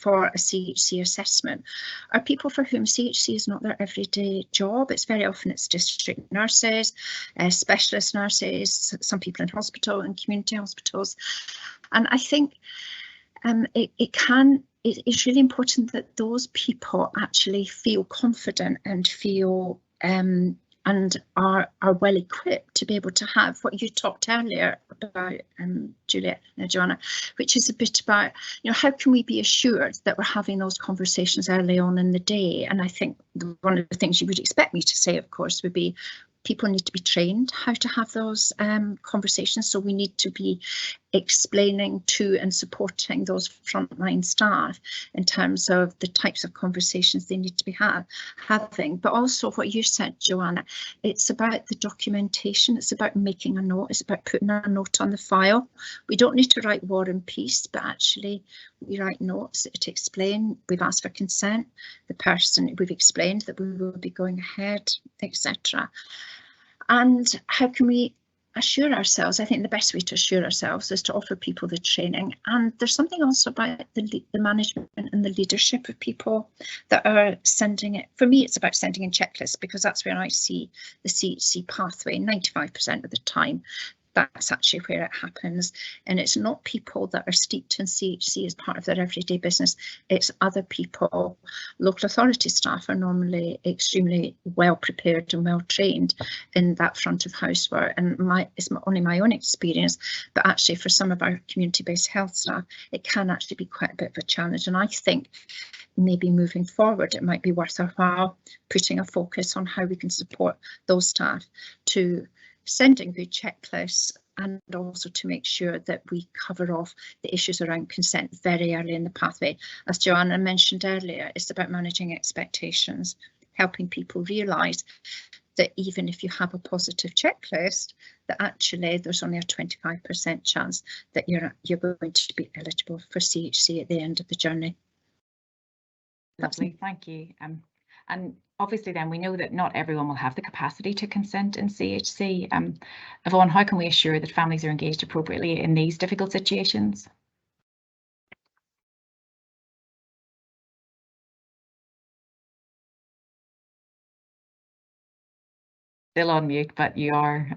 for a CHC assessment are people for whom CHC is not their everyday job. It's very often it's district nurses, specialist nurses, some people in hospital and community hospitals, and I think it's really important that those people actually feel confident and feel and are well equipped to be able to have what you talked earlier about, Juliet and Joanna, which is a bit about, how can we be assured that we're having those conversations early on in the day? And I think one of the things you would expect me to say, of course, would be people need to be trained how to have those conversations. So we need to be explaining to and supporting those frontline staff in terms of the types of conversations they need to be having. But also what you said, Joanna, it's about the documentation. It's about making a note. It's about putting a note on the file. We don't need to write War and Peace, but actually we write notes to explain we've asked for consent, the person, we've explained that we will be going ahead, etc. And how can we assure ourselves? I think the best way to assure ourselves is to offer people the training. And there's something also about the management and the leadership of people that are sending it. For me, it's about sending in checklists, because that's where I see the CHC pathway 95% of the time. That's actually where it happens. And it's not people that are steeped in CHC as part of their everyday business. It's other people. Local authority staff are normally extremely well prepared and well trained in that front of house work. And it's only my own experience, but actually for some of our community-based health staff, it can actually be quite a bit of a challenge. And I think maybe moving forward, it might be worth our while putting a focus on how we can support those staff to sending good checklists, and also to make sure that we cover off the issues around consent very early in the pathway. As Joanna mentioned earlier, it's about managing expectations, helping people realise that even if you have a positive checklist, that actually there's only a 25% chance that you're going to be eligible for CHC at the end of the journey. Lovely, thank you. And obviously then we know that not everyone will have the capacity to consent in CHC. Yvonne, how can we assure that families are engaged appropriately in these difficult situations? Still on mute, but you are.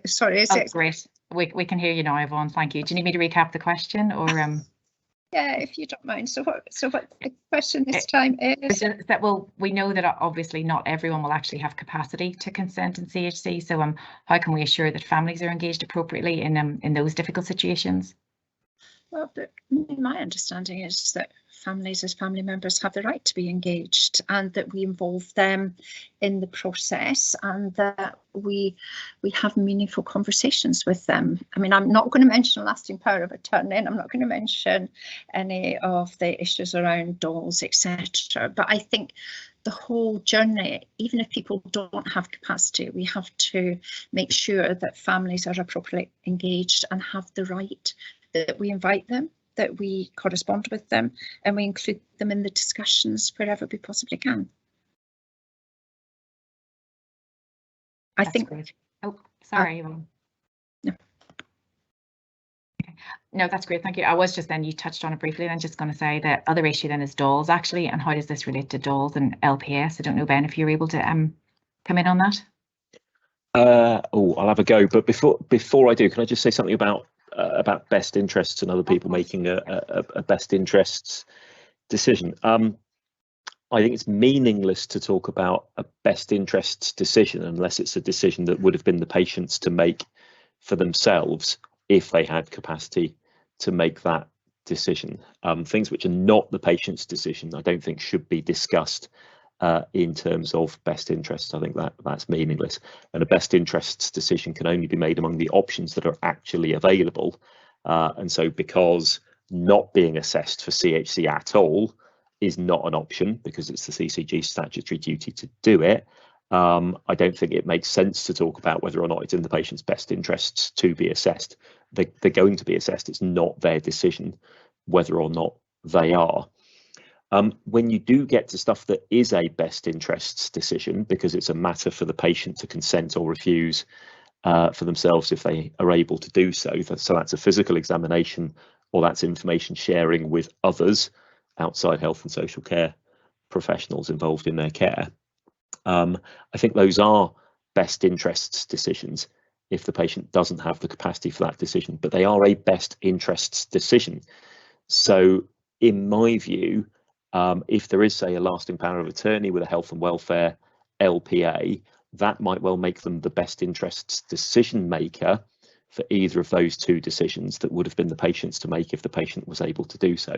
Sorry, oh, great. We can hear you now, Yvonne. Thank you. Do you need me to recap the question, or? Yeah, if you don't mind. So what the question this time is? That, well, we know that obviously not everyone will actually have capacity to consent in CHC. So how can we assure that families are engaged appropriately in those difficult situations? Well, my understanding is that families as family members have the right to be engaged, and that we involve them in the process, and that we have meaningful conversations with them. I mean, I'm not going to mention lasting power of attorney, and I'm not going to mention any of the issues around dolls, etc. But I think the whole journey, even if people don't have capacity, we have to make sure that families are appropriately engaged and have the right, that we invite them, that we correspond with them, and we include them in the discussions wherever we possibly can. I think. Great. Oh, sorry. No. Okay. No, that's great. Thank you. I was just then, you touched on it briefly, and I'm just going to say that other issue then is dolls actually, and how does this relate to dolls and LPS? I don't know, Ben, if you're able to come in on that. I'll have a go, but before I do, can I just say something about best interests and other people making a best interests decision? I think it's meaningless to talk about a best interests decision unless it's a decision that would have been the patient's to make for themselves if they had capacity to make that decision. Things which are not the patient's decision, I don't think should be discussed in terms of best interests. I think that's meaningless, and a best interests decision can only be made among the options that are actually available. And so because not being assessed for CHC at all is not an option, because it's the CCG's statutory duty to do it, I don't think it makes sense to talk about whether or not it's in the patient's best interests to be assessed. They're going to be assessed. It's not their decision whether or not they are. When you do get to stuff that is a best interests decision, because it's a matter for the patient to consent or refuse for themselves if they are able to do so, so that's a physical examination or that's information sharing with others outside health and social care professionals involved in their care, I think those are best interests decisions if the patient doesn't have the capacity for that decision, but they are a best interests decision. So in my view, if there is, say, a lasting power of attorney with a health and welfare LPA, that might well make them the best interests decision maker for either of those two decisions that would have been the patient's to make if the patient was able to do so.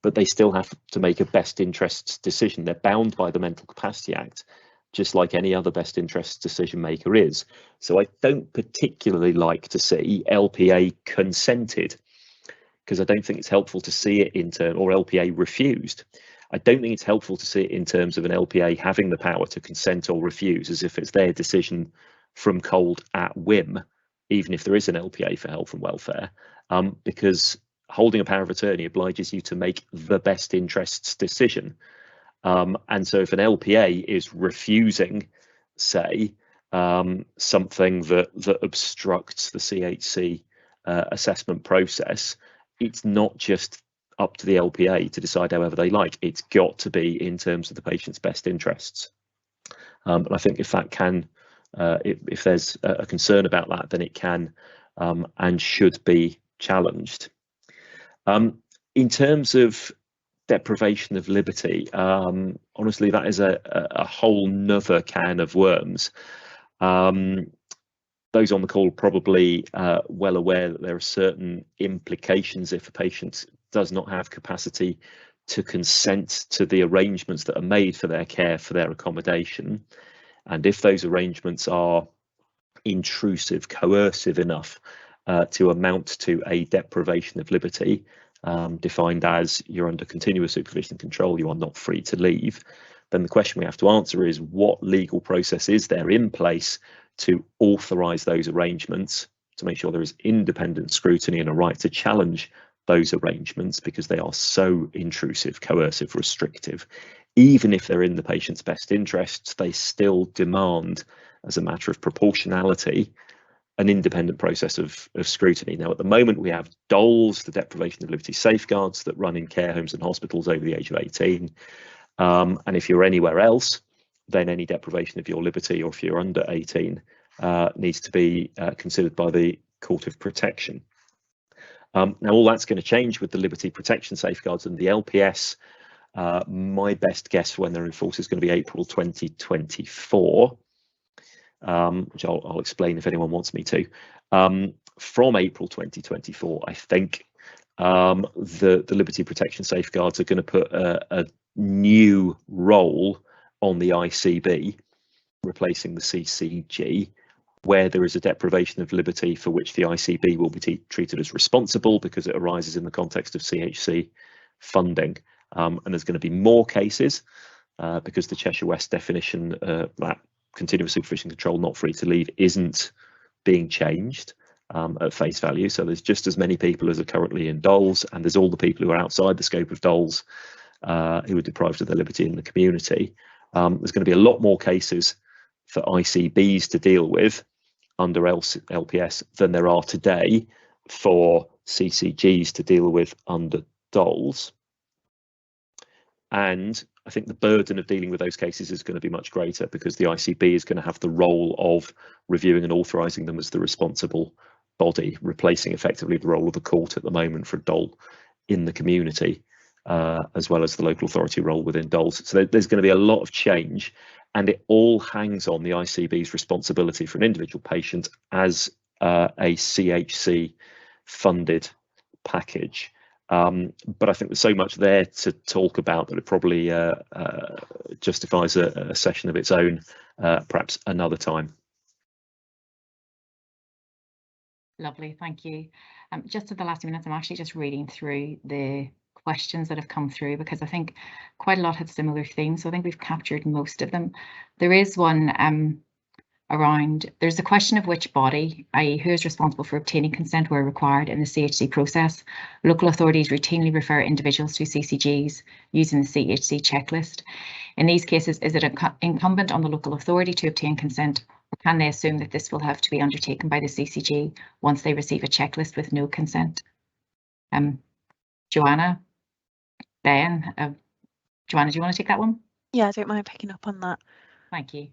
But they still have to make a best interests decision. They're bound by the Mental Capacity Act, just like any other best interests decision maker is. So I don't particularly like to see LPA consented, because I don't think it's helpful to see it in terms, or LPA refused. I don't think it's helpful to see it in terms of an LPA having the power to consent or refuse, as if it's their decision from cold at whim, even if there is an LPA for health and welfare, because holding a power of attorney obliges you to make the best interests decision. And so if an LPA is refusing, say, something that obstructs the CHC assessment process, it's not just up to the LPA to decide however they like. It's got to be in terms of the patient's best interests. And I think if that can, if there's a concern about that, then it can and should be challenged. In terms of deprivation of liberty, honestly, that is a whole nother can of worms. Those on the call are probably well aware that there are certain implications if a patient does not have capacity to consent to the arrangements that are made for their care, for their accommodation. And if those arrangements are intrusive, coercive enough to amount to a deprivation of liberty, defined as you're under continuous supervision and control, you are not free to leave, then the question we have to answer is, what legal process is there in place to authorise those arrangements, to make sure there is independent scrutiny and a right to challenge those arrangements because they are so intrusive, coercive, restrictive. Even if they're in the patient's best interests, they still demand, as a matter of proportionality, an independent process of scrutiny. Now, at the moment, we have DOLS, the deprivation of liberty safeguards, that run in care homes and hospitals over the age of 18. And if you're anywhere else, then any deprivation of your liberty, or if you're under 18, needs to be considered by the Court of Protection. Now, all that's going to change with the liberty protection safeguards and the LPS. My best guess when they're enforced is going to be April 2024, which I'll explain if anyone wants me to. From April 2024, I think the liberty protection safeguards are going to put a new role on the ICB, replacing the CCG, where there is a deprivation of liberty for which the ICB will be treated as responsible because it arises in the context of CHC funding. And there's going to be more cases because the Cheshire West definition, that continuous supervision control, not free to leave, isn't being changed at face value. So there's just as many people as are currently in DOLS, and there's all the people who are outside the scope of DOLS who are deprived of their liberty in the community. There's going to be a lot more cases for ICBs to deal with under LPS than there are today for CCGs to deal with under DOLS. And I think the burden of dealing with those cases is going to be much greater because the ICB is going to have the role of reviewing and authorising them as the responsible body, replacing effectively the role of the court at the moment for DOL in the community, as well as the local authority role within DOLS. So there's going to be a lot of change, and it all hangs on the ICB's responsibility for an individual patient as a CHC funded package. But I think there's so much there to talk about that it probably justifies a session of its own, perhaps another time. Lovely, thank you. Just at the last minutes, I'm actually just reading through the questions that have come through because I think quite a lot had similar themes. So I think we've captured most of them. There is one around, there's a question of which body, i.e. who is responsible for obtaining consent where required in the CHC process. Local authorities routinely refer individuals to CCGs using the CHC checklist. In these cases, is it incumbent on the local authority to obtain consent, or can they assume that this will have to be undertaken by the CCG once they receive a checklist with no consent? Joanna, Ben, Joanna, do you want to take that one? Yeah, I don't mind picking up on that. Thank you.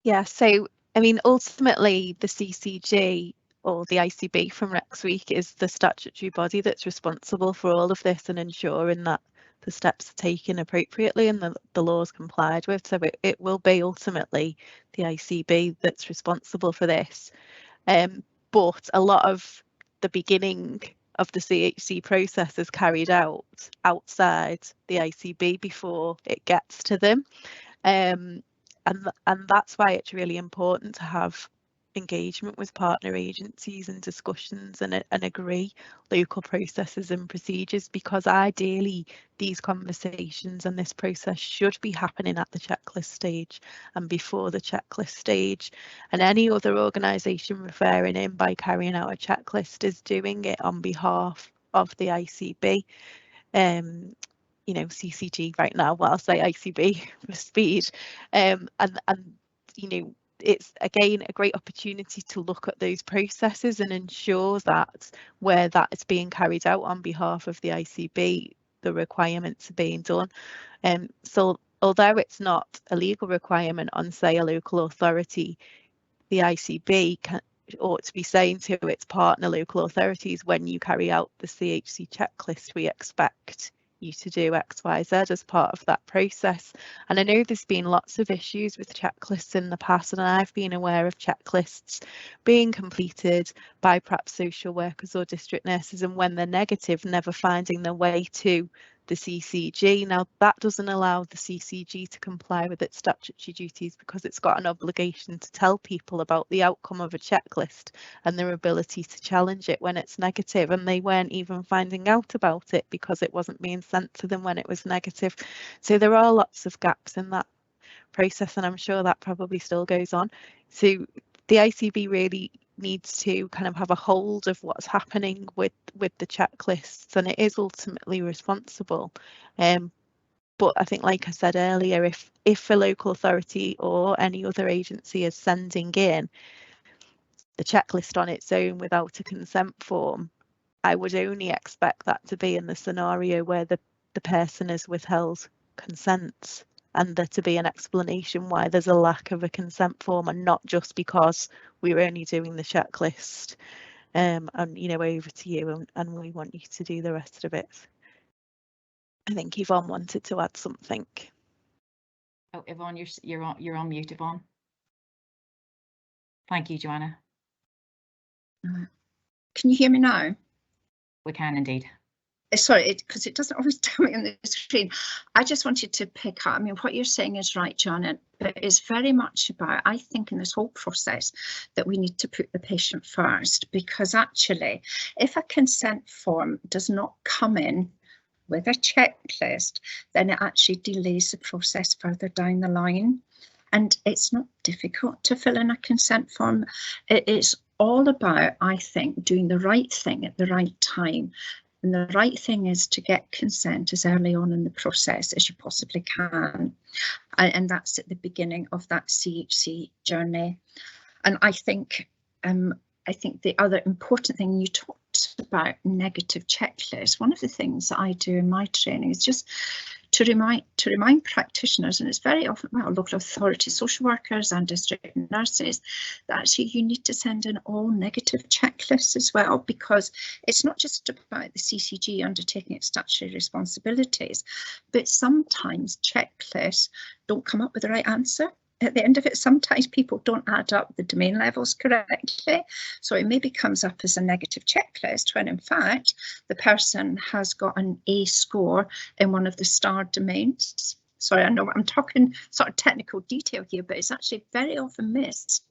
Yeah, so I mean, ultimately the CCG or the ICB from next week is the statutory body that's responsible for all of this and ensuring that the steps are taken appropriately and the laws complied with. So it will be ultimately the ICB that's responsible for this. But a lot of the beginning of the CHC process is carried out outside the ICB before it gets to them. And that's why it's really important to have engagement with partner agencies and discussions and agree local processes and procedures, because ideally these conversations and this process should be happening at the checklist stage and before the checklist stage, and any other organisation referring in by carrying out a checklist is doing it on behalf of the ICB. You know, CCG right now, well, I'll say ICB for speed, and you know, it's again a great opportunity to look at those processes and ensure that where that is being carried out on behalf of the ICB, the requirements are being done. So although it's not a legal requirement on, say, a local authority, the ICB ought to be saying to its partner local authorities, when you carry out the CHC checklist, we expect you to do X, Y, Z as part of that process. And I know there's been lots of issues with checklists in the past, and I've been aware of checklists being completed by perhaps social workers or district nurses, and when they're negative, never finding their way to the CCG. Now, that doesn't allow the CCG to comply with its statutory duties because it's got an obligation to tell people about the outcome of a checklist and their ability to challenge it when it's negative, and they weren't even finding out about it because it wasn't being sent to them when it was negative. So there are lots of gaps in that process, and I'm sure that probably still goes on. So the ICB really needs to kind of have a hold of what's happening with the checklists, and it is ultimately responsible. But I think, like I said earlier, if a local authority or any other agency is sending in the checklist on its own without a consent form, I would only expect that to be in the scenario where the person has withheld consent, and there to be an explanation why there's a lack of a consent form, and not just because we're only doing the checklist and over to you and we want you to do the rest of it. I think Yvonne wanted to add something. Oh, Yvonne, you're on mute, Yvonne. Thank you, Joanna. Can you hear me now? We can indeed. Sorry, because it doesn't always tell me on the screen. I just wanted to pick up, I mean, what you're saying is right, Joanna, but it's very much about, I think, in this whole process that we need to put the patient first, because actually, if a consent form does not come in with a checklist, then it actually delays the process further down the line. And it's not difficult to fill in a consent form. It's all about, I think, doing the right thing at the right time. And the right thing is to get consent as early on in the process as you possibly can. And that's at the beginning of that CHC journey. And I think the other important thing, you talked about negative checklists. One of the things that I do in my training is just to remind practitioners, and it's very often, well, local authorities, social workers and district nurses, that actually you need to send in all negative checklists as well, because it's not just about the CCG undertaking its statutory responsibilities, but sometimes checklists don't come up with the right answer. At the end of it, sometimes people don't add up the domain levels correctly. So it maybe comes up as a negative checklist when in fact the person has got an A score in one of the starred domains. Sorry, I know I'm talking sort of technical detail here, but it's actually very often missed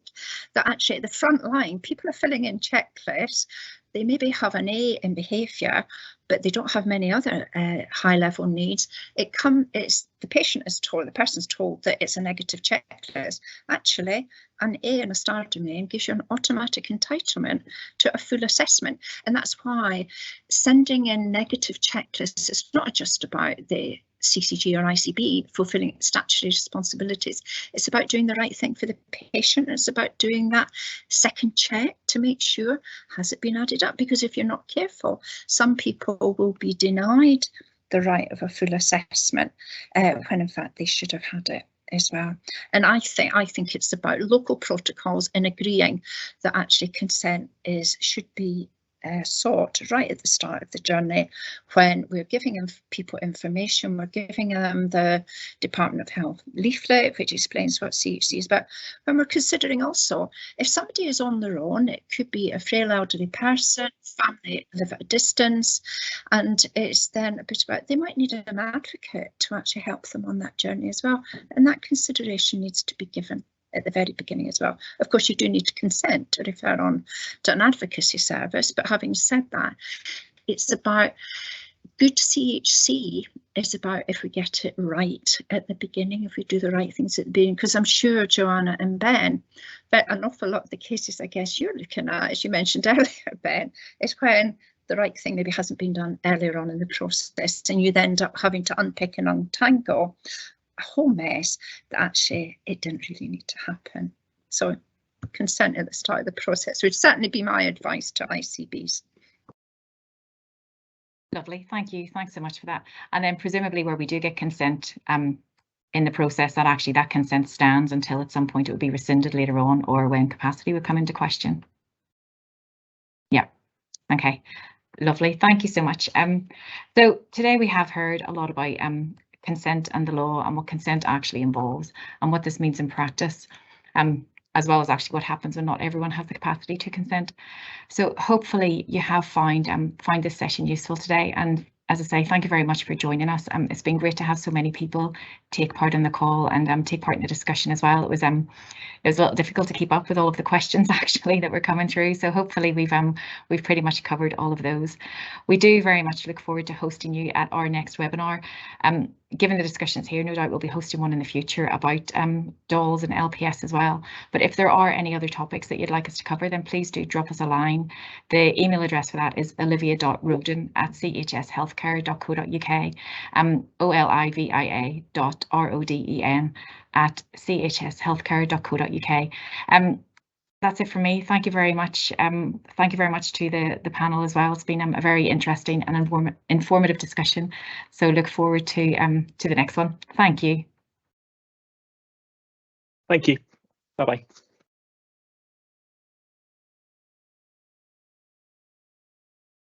that actually at the front line, people are filling in checklists. They maybe have an A in behaviour, but they don't have many other high-level needs. The patient is told, the person's told that it's a negative checklist. Actually, an A in a star domain gives you an automatic entitlement to a full assessment. And that's why sending in negative checklists is not just about the CCG or ICB fulfilling statutory responsibilities. It's about doing the right thing for the patient. It's about doing that second check to make sure, has it been added up? Because if you're not careful, some people will be denied the right of a full assessment when in fact they should have had it as well. And I think it's about local protocols and agreeing that actually consent should be sought right at the start of the journey, when we're giving people information, we're giving them the Department of Health leaflet, which explains what CHC is about. When we're considering also, if somebody is on their own, it could be a frail elderly person, family live at a distance, and it's then a bit about, they might need an advocate to actually help them on that journey as well. And that consideration needs to be given at the very beginning as well. Of course, you do need to consent to refer on to an advocacy service, but having said that, it's about good CHC is about if we get it right at the beginning, if we do the right things at the beginning, because I'm sure Joanna and Ben, but an awful lot of the cases I guess you're looking at, as you mentioned earlier, Ben, is when the right thing maybe hasn't been done earlier on in the process, and you end up having to unpick and untangle a whole mess that actually it didn't really need to happen. So consent at the start of the process would certainly be my advice to ICBs. Lovely, thank you. Thanks so much for that. And then presumably where we do get consent in the process, that actually that consent stands until at some point it would be rescinded later on, or when capacity would come into question. Yeah, okay, lovely. Thank you so much. So today we have heard a lot about consent and the law and what consent actually involves and what this means in practice, as well as actually what happens when not everyone has the capacity to consent. So hopefully you have find this session useful today. And as I say, thank you very much for joining us. It's been great to have so many people take part in the call and take part in the discussion as well. It was a little difficult to keep up with all of the questions actually that were coming through. So hopefully we've pretty much covered all of those. We do very much look forward to hosting you at our next webinar. Given the discussions here, no doubt we'll be hosting one in the future about DAWs and LPS as well. But if there are any other topics that you'd like us to cover, then please do drop us a line. The email address for that is olivia.roden@chshealthcare.co.uk, olivia.roden@chshealthcare.co.uk. That's it for me. Thank you very much. Thank you very much to the panel as well. It's been a very interesting and informative discussion. So look forward to the next one. Thank you. Thank you. Bye-bye.